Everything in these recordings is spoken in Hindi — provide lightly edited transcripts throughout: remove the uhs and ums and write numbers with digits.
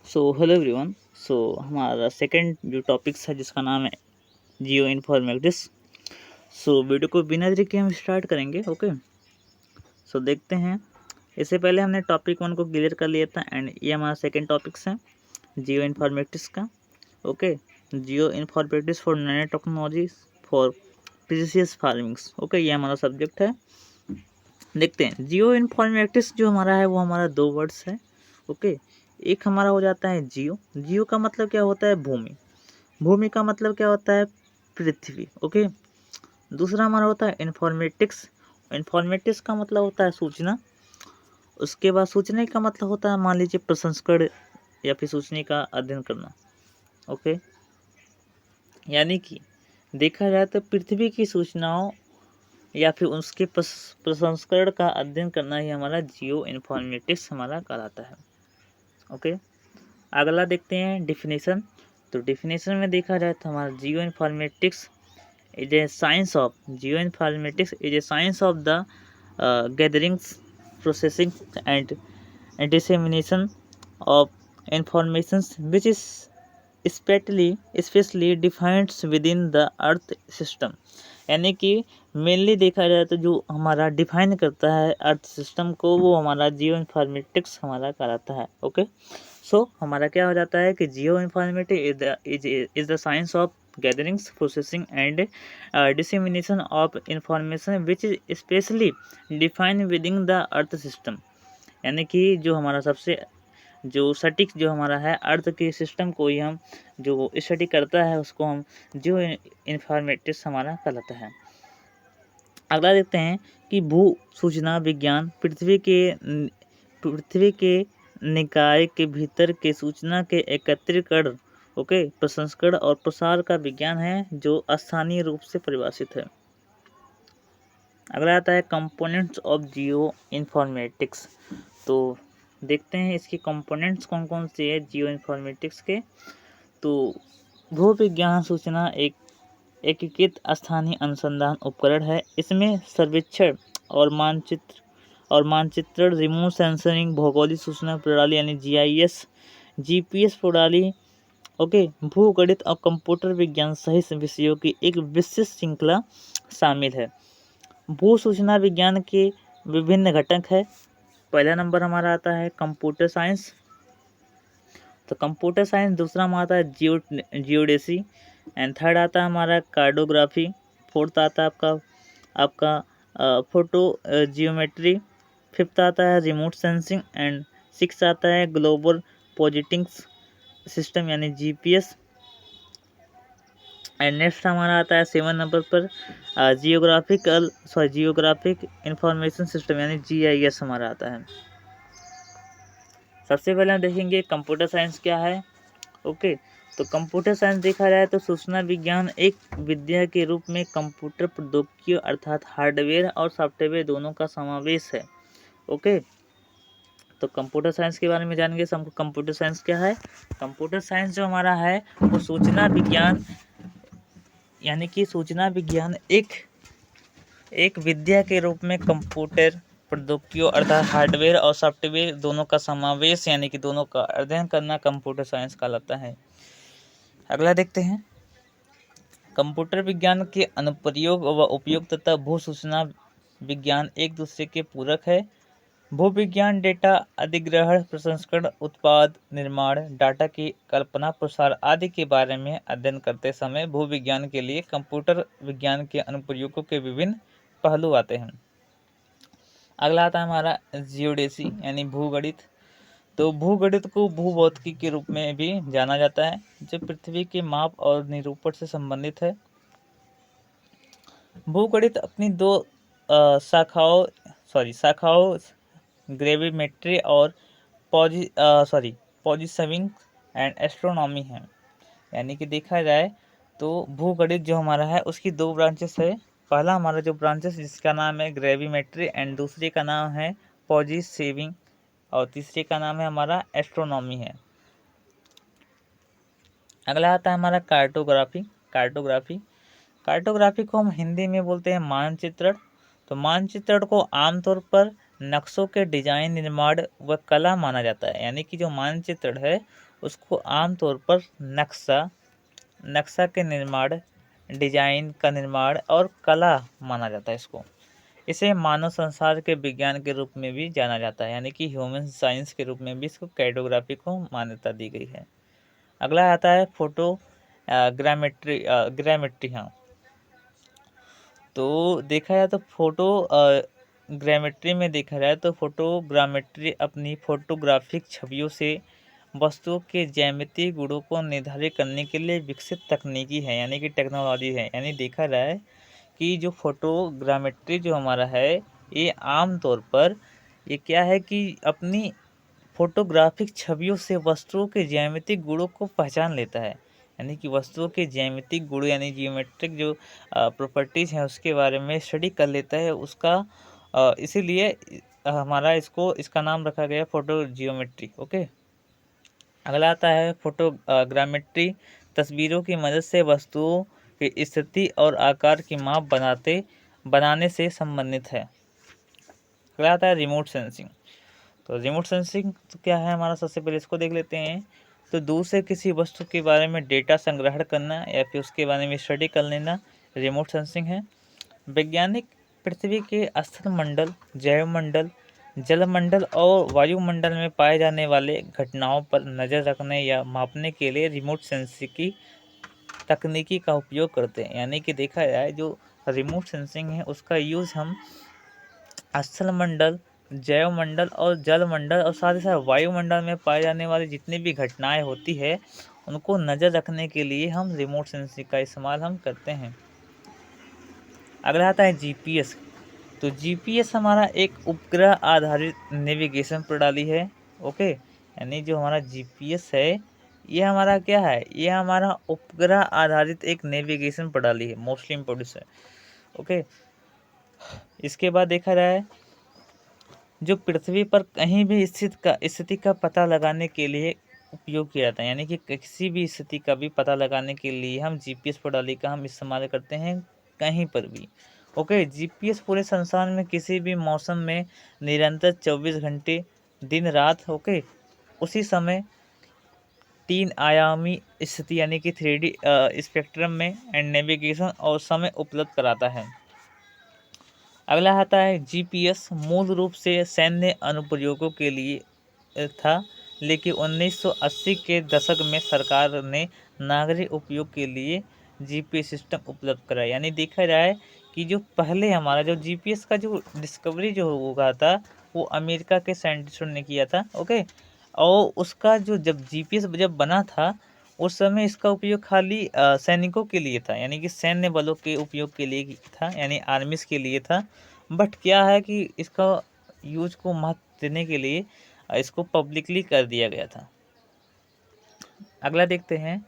So hello everyone. सो हमारा सेकंड जो टॉपिक्स है जिसका नाम है जियो इन्फॉर्मेटिक्स। सो वीडियो को बिना देरी के हम स्टार्ट करेंगे। ओके, सो देखते हैं। इससे पहले हमने टॉपिक 1 को क्लियर कर लिया था एंड ये हमारा सेकंड टॉपिक्स है जियो इन्फॉर्मेटिक्स का। Okay, geo informatics for nano technology for precision farmings. Okay, ये हमारा सब्जेक्ट है। देखते हैं जियो इन्फॉर्मेटिक्स जो हमारा है वो हमारा 2 वर्ड्स है। ओके, एक हमारा हो जाता है जियो। जियो का मतलब क्या होता है? भूमि। भूमि का मतलब क्या होता है? पृथ्वी। ओके, दूसरा हमारा होता है इन्फॉर्मेटिक्स। इन्फॉर्मेटिक्स का मतलब होता है सूचना। उसके बाद सूचने का मतलब होता है मान लीजिए प्रसंस्करण या फिर सूचने का अध्ययन करना। ओके, यानी कि देखा जाए तो पृथ्वी की सूचनाओं या फिर उसके प्रसंस्करण का अध्ययन करना ही हमारा जियो इन्फॉर्मेटिक्स हमारा कहलाता है। ओके, अगला देखते हैं डिफिनेशन। तो डिफिनेशन में देखा जाए तो हमारा geo informatics is a science of the gatherings, processing and dissemination of information which is specially defined within the earth system. यानी कि मेनली देखा जाए तो जो हमारा डिफाइन करता है अर्थ सिस्टम को वो हमारा जियो इन्फॉर्मेटिक्स हमारा कहलाता है। ओके, सो हमारा क्या हो जाता है कि geo informatics is the science of gatherings, processing and dissemination of information which is specially defined within the earth system. यानी कि जो हमारा सबसे जो सटीक जो हमारा है अर्थ के सिस्टम को ही हम जो स्टडी करता है उसको हम जो इन्फॉर्मेटिक्स हमारा कहलाता है। अगला देखते हैं कि भू सूचना विज्ञान पृथ्वी के निकाय के भीतर के सूचना के एकत्रीकरण, ओके, प्रसंस्करण और प्रसार का विज्ञान है जो स्थानीय रूप से परिभाषित है। अगला आता है कंपोनेंट्स ऑफ जियो इन्फॉर्मेटिक्स। तो देखते हैं इसके कंपोनेंट्स कौन कौन से है जियो इन्फॉर्मेटिक्स के। तो भू विज्ञान सूचना एक एकीकृत स्थानीय अनुसंधान उपकरण है। इसमें सर्वेक्षण और मानचित्रण, रिमोट सेंसरिंग, भौगोलिक सूचना प्रणाली यानी GIS, GPS प्रणाली, ओके, भूगणित और कंप्यूटर विज्ञान सहित विषयों की एक विशिष्ट श्रृंखला शामिल है। भू सूचना विज्ञान के विभिन्न घटक है। पहला नंबर हमारा आता है कंप्यूटर साइंस। तो कंप्यूटर साइंस, दूसरा हमारा आता है जियोडेसी एंड थर्ड आता है हमारा कार्टोग्राफी। फोर्थ आता है आपका फोटो जियोमेट्री। फिफ्थ आता है रिमोट सेंसिंग एंड सिक्स आता है ग्लोबल पोजिटिंग सिस्टम यानी GPS। एंड नेक्स्ट हमारा आता है 7 नंबर पर जियोग्राफिक इंफॉर्मेशन सिस्टम यानी GIS हमारा आता है। सबसे पहले हम देखेंगे कंप्यूटर साइंस क्या है। ओके, तो कंप्यूटर साइंस देखा जाए तो सूचना विज्ञान एक विद्या के रूप में कंप्यूटर प्रौद्योगिकी अर्थात हार्डवेयर और सॉफ्टवेयर दोनों का समावेश है। ओके, तो कंप्यूटर साइंस के बारे में जानेंगे। कंप्यूटर साइंस क्या है? कंप्यूटर साइंस जो हमारा है वो सूचना विज्ञान यानी कि सूचना विज्ञान एक विद्या के रूप में कंप्यूटर प्रौद्योगिकी अर्थात हार्डवेयर और सॉफ्टवेयर दोनों का समावेश यानी कि दोनों का अध्ययन करना कंप्यूटर साइंस कहलाता है। अगला देखते हैं कंप्यूटर विज्ञान के अनुप्रयोग व उपयोग तथा भू सूचना विज्ञान एक दूसरे के पूरक है। भू विज्ञान डेटा अधिग्रहण, प्रसंस्करण, उत्पाद निर्माण, डाटा की कल्पना, प्रसार आदि के बारे में अध्ययन करते समय भू विज्ञान के लिए कंप्यूटर विज्ञान के अनुप्रयोगों के विभिन्न पहलू आते हैं। अगला आता है हमारा जियोडेसी यानी भूगणित। तो भूगणित को भूभौतिकी के रूप में भी जाना जाता है जो पृथ्वी के माप और निरूपण से संबंधित है। भूगणित अपनी दो शाखाओं ग्रेविमेट्री और पोजिशनिंग एंड एस्ट्रोनॉमी है। यानी कि देखा जाए तो भूगणित जो हमारा है उसकी 2 ब्रांचेस है। पहला हमारा जो ब्रांचेस जिसका नाम है ग्रेविमेट्री एंड दूसरे का नाम है पोजिशनिंग और तीसरे का नाम है हमारा एस्ट्रोनॉमी है। अगला आता है हमारा कार्टोग्राफी को हम हिंदी में बोलते हैं मानचित्रण। तो मानचित्रण को आमतौर पर नक्शों के डिजाइन, निर्माण व कला माना जाता है। यानी कि जो मानचित्रण है उसको आमतौर पर नक्शा के निर्माण, डिजाइन का निर्माण और कला माना जाता है इसको। इसे मानव संसार के विज्ञान के रूप में भी जाना जाता है, यानी कि ह्यूमन साइंस के रूप में भी इसको कैटोग्राफी को मान्यता दी गई है। अगला आता है फोटो ग्रामेट्री। हाँ, तो देखा जाए तो ग्रामेट्री में देखा जाए तो फोटोग्रामेट्री अपनी फोटोग्राफिक छवियों से वस्तुओं के ज्यामितीय गुणों को निर्धारित करने के लिए विकसित तकनीकी है, यानी कि टेक्नोलॉजी है। यानी देखा जाए कि जो फोटोग्रामेट्री जो हमारा है, ये आम तौर पर ये क्या है कि अपनी फोटोग्राफिक छवियों से वस्तुओं के ज्यामितिक गुणों को पहचान लेता है, यानी कि वस्तुओं के ज्यामितिक गुण यानी जियोमेट्रिक जो प्रॉपर्टीज हैं उसके बारे में स्टडी कर लेता है उसका। इसीलिए हमारा इसका नाम रखा गया फोटो जियोमेट्री। ओके, अगला आता है फोटोग्रामेट्री तस्वीरों की मदद से वस्तुओं की स्थिति और आकार की माप बनाने से संबंधित है। अगला आता है रिमोट सेंसिंग। तो रिमोट सेंसिंग तो क्या है हमारा, सबसे पहले इसको देख लेते हैं। तो दूर से किसी वस्तु के बारे में डेटा संग्रहण करना या फिर उसके बारे में स्टडी कर लेना रिमोट सेंसिंग है। वैज्ञानिक पृथ्वी के स्थल मंडल, जैवमंडल, जलमंडल और वायुमंडल में पाए जाने वाले घटनाओं पर नज़र रखने या मापने के लिए रिमोट सेंसिंग की तकनीकी का उपयोग करते हैं। यानी कि देखा जाए जो रिमोट सेंसिंग है उसका यूज़ हम स्थल मंडल, जैवमंडल और जलमंडल और साथ ही साथ वायुमंडल में पाए जाने वाली जितनी भी घटनाएं होती है उनको नज़र रखने के लिए हम रिमोट सेंसिंग का इस्तेमाल हम करते हैं। अगला आता है जीपीएस। तो जीपीएस हमारा एक उपग्रह आधारित नेविगेशन प्रणाली है। ओके, यानी जो हमारा जीपीएस है ये हमारा क्या है, ये हमारा उपग्रह आधारित एक नेविगेशन प्रणाली है, मोस्टली इम्पोर्टेंट है। ओके, इसके बाद देखा जाए जो पृथ्वी पर कहीं भी स्थिति का पता लगाने के लिए उपयोग किया जाता है, यानी कि किसी भी स्थिति का भी पता लगाने के लिए हम जीपीएस प्रणाली का हम इस्तेमाल करते हैं कहीं पर भी। ओके, जीपीएस पूरे संसार में किसी भी मौसम में निरंतर 24 घंटे दिन रात उसी समय 3 आयामी स्थिति यानी कि 3D स्पेक्ट्रम में एंड नेविगेशन और समय उपलब्ध कराता है। अगला आता है जीपीएस मूल रूप से सैन्य अनुप्रयोगों के लिए था, लेकिन 1980 के दशक में सरकार ने नागरिक उपयोग के लिए जीपीएस सिस्टम उपलब्ध कराया। यानी देखा जाए कि जो पहले हमारा जो जीपीएस का जो डिस्कवरी जो हुआ था वो अमेरिका के साइंटिस्टों ने किया था। ओके, और उसका जो जब जीपीएस जब बना था उस समय इसका उपयोग खाली सैनिकों के लिए था, यानी कि सैन्य बलों के उपयोग के लिए था, यानी आर्मीज के लिए था। बट क्या है कि इसका यूज को महत्व देने के लिए इसको पब्लिकली कर दिया गया था। अगला देखते हैं,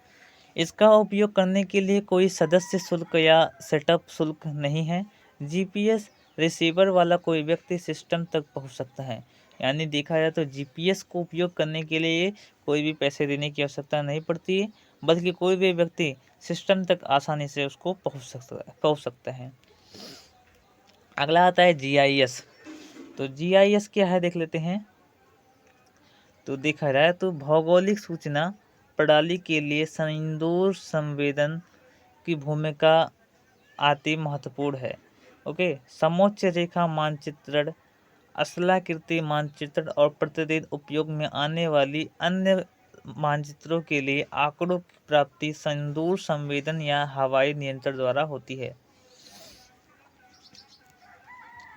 इसका उपयोग करने के लिए कोई सदस्य शुल्क या सेटअप शुल्क नहीं है। जीपीएस रिसीवर वाला कोई व्यक्ति सिस्टम तक पहुंच सकता है। यानी देखा जाए तो जीपीएस को उपयोग करने के लिए कोई भी पैसे देने की आवश्यकता नहीं पड़ती है, बल्कि कोई भी व्यक्ति सिस्टम तक आसानी से उसको पहुंच सकता है। अगला आता है जीआईएस। तो जीआईएस क्या है देख लेते हैं। तो देखा जाए तो भौगोलिक सूचना प्रणाली के लिए संदूर संवेदन की भूमिका अति महत्वपूर्ण है। ओके, समोच्च रेखा मानचित्रण, स्थलाकृति मानचित्रण और प्रतिदिन उपयोग में आने वाली अन्य मानचित्रों के लिए आंकड़ों की प्राप्ति संदूर संवेदन या हवाई नियंत्रण द्वारा होती है।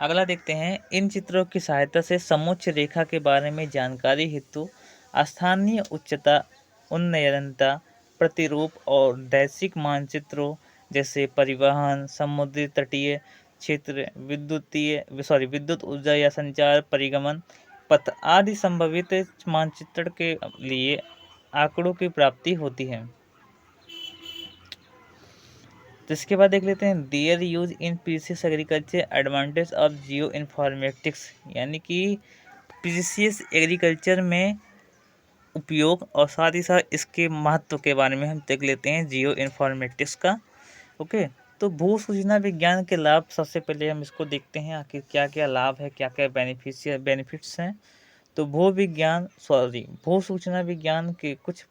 अगला देखते हैं, इन चित्रों की सहायता से समोच्च रेखा के बारे में जानकारी हेतु स्थानीय उच्चता, उन्नयनता, प्रतिरूप और दैशिक मानचित्रों जैसे परिवहन, समुद्री तटीय क्षेत्र, विद्युत ऊर्जा या संचार परिगमन पथ आदि संभावित मानचित्रण के लिए आंकड़ों की प्राप्ति होती है। तो इसके बाद देख लेते हैं, there use in precious agriculture advantage of geoinformatics, यानी कि प्रीसियस एग्रीकल्चर में उपयोग और साथ ही साथ इसके महत्व के बारे में हम देख लेते हैं जियो इन्फॉर्मेटिक्स का। ओके, तो भू सूचना विज्ञान के लाभ, सबसे पहले हम इसको देखते हैं आखिर क्या क्या लाभ है, क्या क्या बेनिफिट्स हैं। तो भू सूचना विज्ञान के कुछ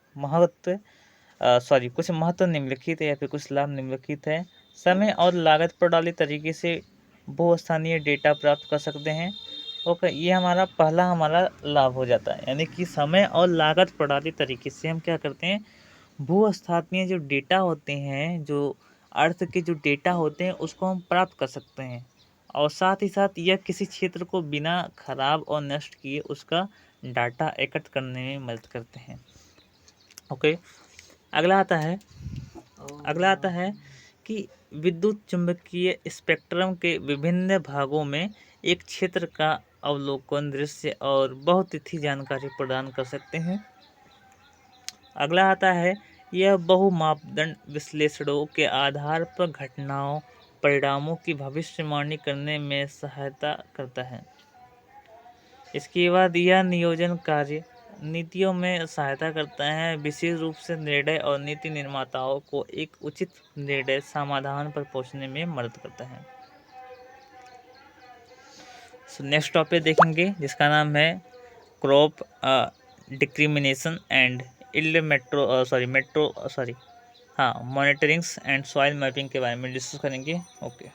महत्व निम्नलिखित है या फिर कुछ लाभ निम्नलिखित है। समय और लागत प्रणाली तरीके से भू स्थानीय डेटा प्राप्त कर सकते हैं। ओके, ये हमारा लाभ हो जाता है, यानी कि समय और लागत प्रणाली तरीके से हम क्या करते हैं, भू स्थानीय जो डेटा होते हैं, जो अर्थ के जो डेटा होते हैं उसको हम प्राप्त कर सकते हैं, और साथ ही साथ यह किसी क्षेत्र को बिना खराब और नष्ट किए उसका डाटा एकत्र करने में मदद करते हैं। ओके, अगला आता है कि विद्युत चुंबकीय स्पेक्ट्रम के विभिन्न भागों में एक क्षेत्र का अवलोकन दृश्य और बहुतिथि जानकारी प्रदान कर सकते हैं। अगला आता है, यह बहुमापदंड विश्लेषणों के आधार पर घटनाओं परिणामों की भविष्यवाणी करने में सहायता करता है। इसके बाद यह नियोजन कार्य नीतियों में सहायता करता है, विशेष रूप से निर्णय और नीति निर्माताओं को एक उचित निर्णय समाधान पर पहुंचने में मदद करता है। नेक्स्ट टॉपिक देखेंगे जिसका नाम है crop discrimination and monitorings and soil mapping के बारे में डिस्कस करेंगे। ओके।